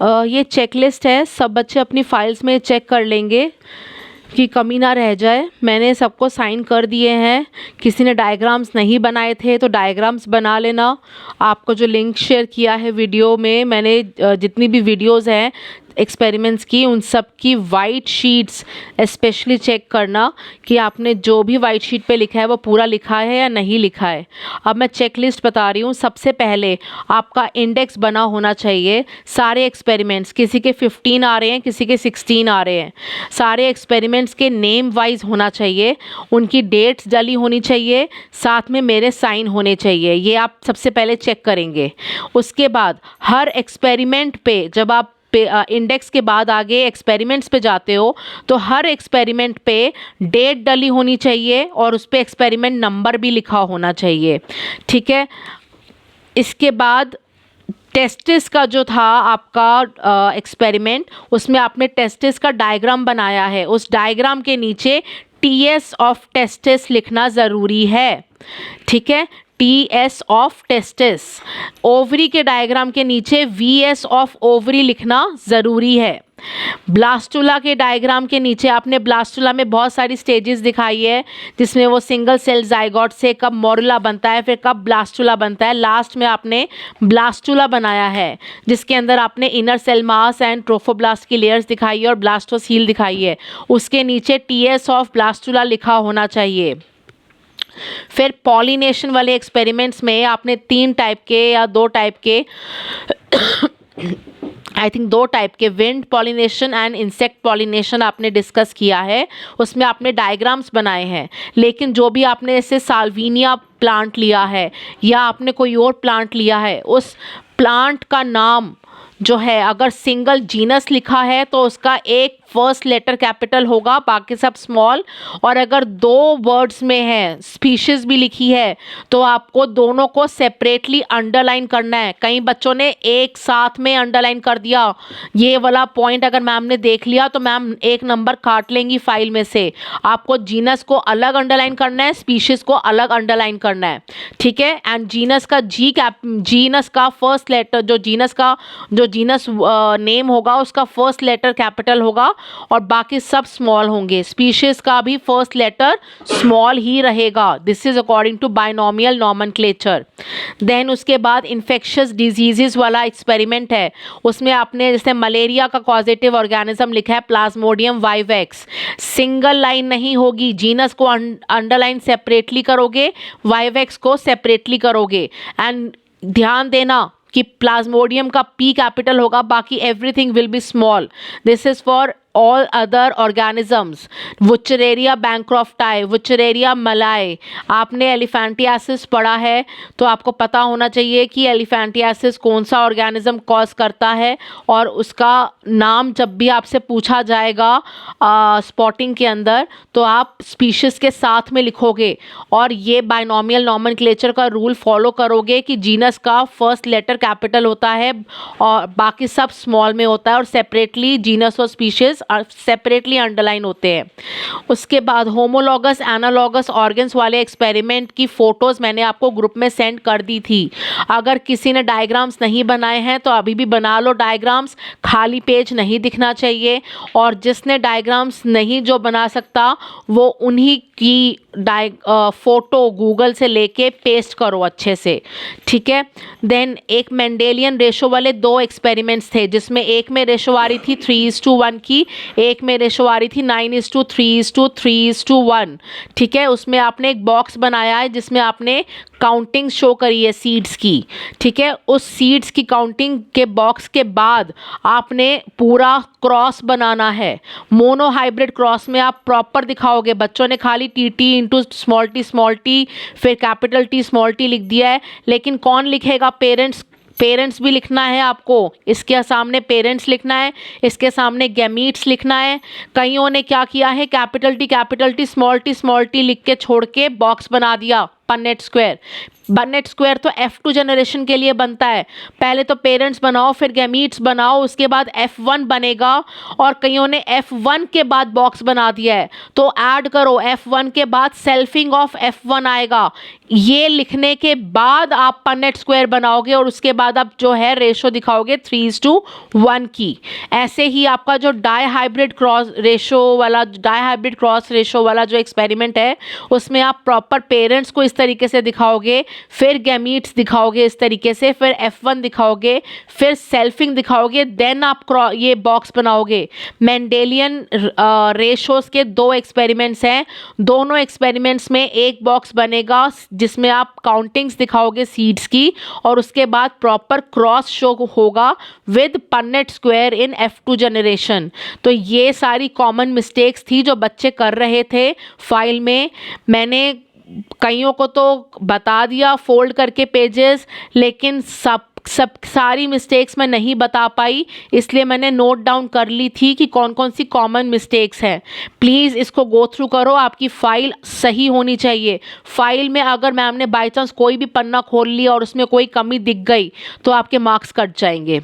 ये चेकलिस्ट है, सब बच्चे अपनी फाइल्स में चेक कर लेंगे कि कमी ना रह जाए। मैंने सबको साइन कर दिए हैं। किसी ने डायग्राम्स नहीं बनाए थे तो डायग्राम्स बना लेना। आपको जो लिंक शेयर किया है वीडियो में, मैंने जितनी भी वीडियोस हैं एक्सपेरिमेंट्स की, उन सब की वाइट शीट्स स्पेशली चेक करना कि आपने जो भी वाइट शीट पे लिखा है वो पूरा लिखा है या नहीं लिखा है। अब मैं चेकलिस्ट बता रही हूँ। सबसे पहले आपका इंडेक्स बना होना चाहिए। सारे एक्सपेरिमेंट्स, किसी के 15 आ रहे हैं, किसी के 16 आ रहे हैं, सारे एक्सपेरिमेंट्स के नेम वाइज होना चाहिए, उनकी डेट्स डली होनी चाहिए, साथ में मेरे साइन होने चाहिए। ये आप सबसे पहले चेक करेंगे। उसके बाद हर एक्सपेरिमेंट पे जब आप इंडेक्स के बाद आगे एक्सपेरिमेंट्स पे जाते हो तो हर एक्सपेरिमेंट पे डेट डली होनी चाहिए और उस पे एक्सपेरिमेंट नंबर भी लिखा होना चाहिए। ठीक है। इसके बाद टेस्टिस का जो था आपका एक्सपेरिमेंट, उसमें आपने टेस्टिस का डायग्राम बनाया है। उस डायग्राम के नीचे TS ऑफ टेस्टिस लिखना ज़रूरी है। ठीक है, TS ऑफ टेस्टिस। ओवरी के डायग्राम के नीचे VS ऑफ ओवरी लिखना ज़रूरी है। ब्लास्टुला के डायग्राम के नीचे आपने ब्लास्टुला में बहुत सारी स्टेजेस दिखाई है, जिसमें वो सिंगल सेल जाइगोट से कब मोरुला बनता है, फिर कब ब्लास्टुला बनता है। लास्ट में आपने ब्लास्टुला बनाया है, जिसके अंदर आपने inner cell mass and trophoblast की लेयर्स दिखाई है और ब्लास्टोसील दिखाई है। उसके नीचे TS ऑफ ब्लास्टुला लिखा होना चाहिए। फिर पॉलिनेशन वाले एक्सपेरिमेंट्स में आपने 3 टाइप के या 2 टाइप के आई थिंक 2 टाइप के wind pollination and insect pollination आपने डिस्कस किया है। उसमें आपने डायग्राम्स बनाए हैं। लेकिन जो भी आपने जैसे साल्विनिया प्लांट लिया है या आपने कोई और प्लांट लिया है, उस प्लांट का नाम जो है अगर सिंगल जीनस लिखा है तो उसका एक फर्स्ट लेटर कैपिटल होगा, बाकी सब स्मॉल। और अगर 2 वर्ड्स में है, स्पीशीज भी लिखी है, तो आपको दोनों को सेपरेटली अंडरलाइन करना है। कई बच्चों ने एक साथ में अंडरलाइन कर दिया। ये वाला पॉइंट अगर मैम ने देख लिया तो मैम 1 नंबर काट लेंगी फाइल में से। आपको जीनस को अलग अंडरलाइन करना है, स्पीशीज को अलग अंडरलाइन करना है। ठीक है। एंड जीनस का जीनस का फर्स्ट लेटर, जो जीनस नेम होगा उसका फर्स्ट लेटर कैपिटल होगा और बाकी सब स्मॉल होंगे। स्पीशीज का भी फर्स्ट लेटर स्मॉल ही रहेगा। This is according to binomial nomenclature. Then उसके बाद इन्फेक्शियस डिजीजेस वाला एक्सपेरिमेंट है। उसमें आपने जैसे मलेरिया का कॉजेटिव ऑर्गेनिज्म लिखा है प्लाज्मोडियम वाइवेक्स। सिंगल लाइन नहीं होगी, जीनस को अंडरलाइन सेपरेटली करोगे, वाइवेक्स को सेपरेटली करोगे। एंड ध्यान देना कि प्लाज्मोडियम का P कैपिटल होगा, बाकी everything will be small. This is for all other organisms। Wuchereria bancrofti, wuchereria malayi. आपने एलिफेंटियासिस पढ़ा है तो आपको पता होना चाहिए कि एलिफेंटियासिस कौन सा ऑर्गेनिज्म कॉज करता है, और उसका नाम जब भी आपसे पूछा जाएगा स्पॉटिंग के अंदर तो आप स्पीशीज के साथ में लिखोगे। और ये बाइनोमियल नॉमेनक्लेचर का रूल फॉलो करोगे कि जीनस का फर्स्ट लेटर कैपिटल होता है और बाकी सब स्मॉल में होता है, और सेपरेटली जीनस और स्पीशीज सेपरेटली अंडरलाइन होते हैं। उसके बाद होमोलॉगस एनालॉगस ऑर्गन्स वाले एक्सपेरिमेंट की फ़ोटोज़ मैंने आपको ग्रुप में सेंड कर दी थी। अगर किसी ने डायग्राम्स नहीं बनाए हैं तो अभी भी बना लो डायग्राम्स। खाली पेज नहीं दिखना चाहिए, और जिसने डायग्राम्स नहीं जो बना सकता वो उन्हीं की फ़ोटो गूगल से लेके पेस्ट करो अच्छे से। ठीक है। देन एक मेंडेलियन रेशो वाले 2 एक्सपेरिमेंट्स थे, जिसमें एक में रेशो आ रही थी 3:1 की, एक में रेशो आ रही थी 9:3:3:1। ठीक है। उसमें आपने एक बॉक्स बनाया है जिसमें आपने काउंटिंग शो करी है सीड्स की। ठीक है। उस सीड्स की काउंटिंग के बॉक्स के बाद आपने पूरा क्रॉस बनाना है। मोनो हाइब्रिड क्रॉस में आप प्रॉपर दिखाओगे। बच्चों ने खाली TT इंटू स्मॉल टी फिर कैपिटल T स्मॉल t लिख दिया है, लेकिन कौन लिखेगा? पेरेंट्स भी लिखना है आपको। इसके सामने पेरेंट्स लिखना है, इसके सामने गैमीट्स लिखना है। कईयों ने क्या किया है, कैपिटल T स्मॉल t लिख के छोड़ के बॉक्स बना दिया। Punnett square. पन्नेट स्क्वायर तो F2 जनरेशन के लिए बनता है। पहले तो पेरेंट्स बनाओ, फिर गैमीट्स बनाओ, उसके बाद F1 बनेगा, और कईयों ने F1 के बाद बॉक्स बना दिया है, तो ऐड करो, F1 के बाद सेल्फिंग ऑफ F1 आएगा। ये लिखने के बाद आप पन्नेट स्क्वायर बनाओगे, और उसके बाद आप जो है रेशो दिखाओगे 3:1 की। ऐसे ही आपका जो डाई हाइब्रिड क्रॉस रेशो वाला जो एक्सपेरिमेंट है, उसमें आप प्रॉपर पेरेंट्स को इस तरीके से दिखाओगे, फिर गैमीट्स दिखाओगे इस तरीके से, फिर F1 दिखाओगे, फिर सेल्फिंग दिखाओगे, देन आप ये बॉक्स बनाओगे। मेंडेलियन रेशोस के 2 एक्सपेरिमेंट्स हैं, दोनों एक्सपेरिमेंट्स में एक बॉक्स बनेगा जिसमें आप काउंटिंग्स दिखाओगे सीड्स की, और उसके बाद प्रॉपर क्रॉस शो होगा with Punnett square in F2 generation. तो ये सारी कॉमन मिस्टेक्स थी जो बच्चे कर रहे थे फाइल में। मैंने कईयों को तो बता दिया फोल्ड करके पेजेस, लेकिन सारी मिस्टेक्स मैं नहीं बता पाई, इसलिए मैंने नोट डाउन कर ली थी कि कौन कौन सी कॉमन मिस्टेक्स हैं। प्लीज़ इसको गो थ्रू करो, आपकी फ़ाइल सही होनी चाहिए। फाइल में अगर मैम ने बाई चांस कोई भी पन्ना खोल लिया और उसमें कोई कमी दिख गई तो आपके मार्क्स कट जाएंगे।